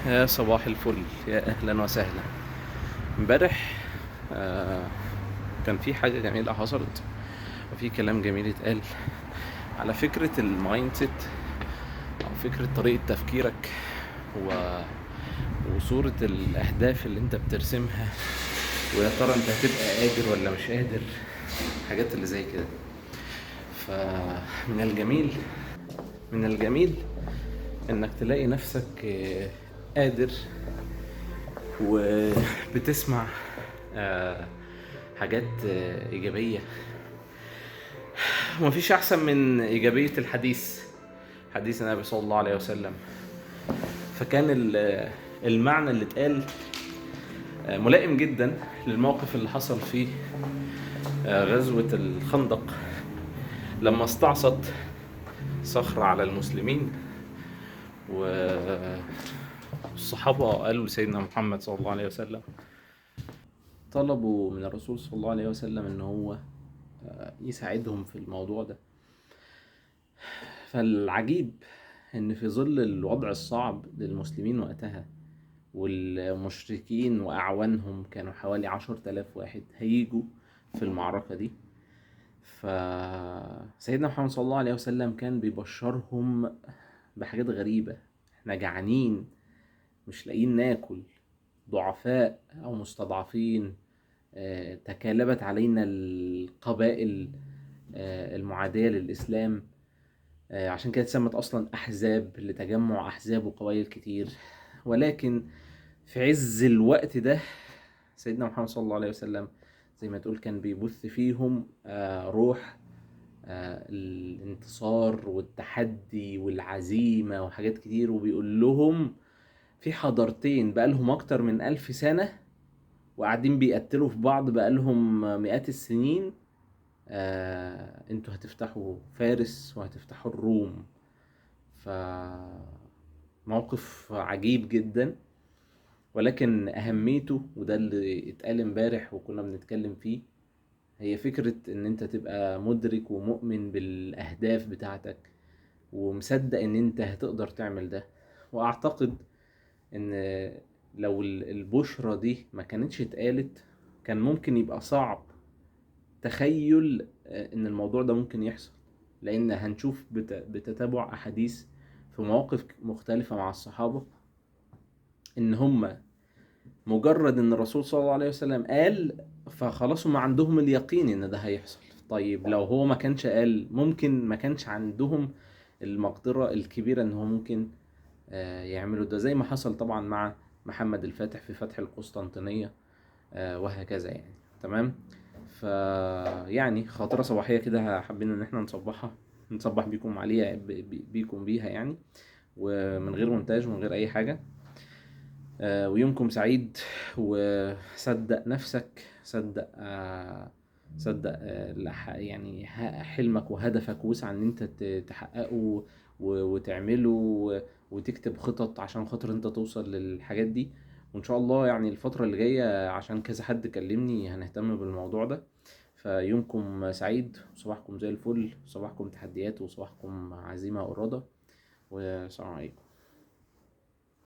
يا صباح الفل، يا اهلا وسهلا. امبارح كان في حاجه جميله حصلت، وفي كلام جميل اتقال على فكره المايند سيت، او فكره طريقه تفكيرك و... وصوره الاهداف اللي انت بترسمها، ويا ترى انت هتبقى قادر ولا مش قادر، الحاجات اللي زي كده. فمن الجميل من الجميل انك تلاقي نفسك قادر وبتسمع آه، حاجات إيجابية. ومفيش أحسن من إيجابية الحديث، حديث النبي صلى الله عليه وسلم. فكان المعنى اللي اتقال ملائم جدا للموقف اللي حصل فيه غزوة الخندق، لما استعصت صخرة على المسلمين، والصحابة قالوا لسيدنا محمد صلى الله عليه وسلم، طلبوا من الرسول صلى الله عليه وسلم ان هو يساعدهم في الموضوع ده. فالعجيب ان في ظل الوضع الصعب للمسلمين وقتها، والمشركين واعوانهم كانوا حوالي 10,000 واحد هيجوا في المعركة دي، فسيدنا محمد صلى الله عليه وسلم كان بيبشرهم بحاجات غريبة. احنا جعانين، مش لاقيين ناكل، ضعفاء او مستضعفين، تكالبت علينا القبائل المعادية للإسلام. عشان كده اتسمت أصلا أحزاب، لتجمع أحزاب وقبائل كتير. ولكن في عز الوقت ده سيدنا محمد صلى الله عليه وسلم زي ما تقول كان بيبث فيهم روح الانتصار والتحدي والعزيمة وحاجات كتير، وبيقول لهم في حضارتين بقالهم أكتر من 1000 سنة وقاعدين بيقتلوا في بعض بقالهم مئات السنين. انتوا هتفتحوا فارس وهتفتحوا الروم. فموقف عجيب جدا، ولكن اهميته وده اللي اتقال امبارح وكنا بنتكلم فيه، هي فكرة ان انت تبقى مدرك ومؤمن بالاهداف بتاعتك، ومصدق ان انت هتقدر تعمل ده. واعتقد ان لو البشرة دي ما كانتش اتقالت، كان ممكن يبقى صعب تخيل ان الموضوع ده ممكن يحصل، لان هنشوف بتتابع احاديث في مواقف مختلفة مع الصحابة، ان هم مجرد ان الرسول صلى الله عليه وسلم قال فخلاص هم عندهم اليقين ان ده هيحصل. طيب لو هو ما كانش قال، ممكن ما كانش عندهم المقدرة الكبيرة ان هو ممكن يعملوا ده، زي ما حصل طبعا مع محمد الفاتح في فتح القسطنطينية وهكذا يعني. تمام. يعني خاطرة صباحية كده حابين ان احنا نصبح بيكم عليها، بيكم بيها يعني، ومن غير مونتاج ومن غير اي حاجة. ويومكم سعيد، وصدق نفسك، صدق يعني حلمك وهدفك، واسعى ان انت تحققه وتعمله وتكتب خطط عشان خاطر انت توصل للحاجات دي. وان شاء الله يعني الفترة اللي جاية، عشان كذا حد كلمني، هنهتم بالموضوع ده. فيومكم سعيد، وصباحكم زي الفل، وصباحكم تحديات، وصباحكم عزيمة وإرادة، والسلام عليكم.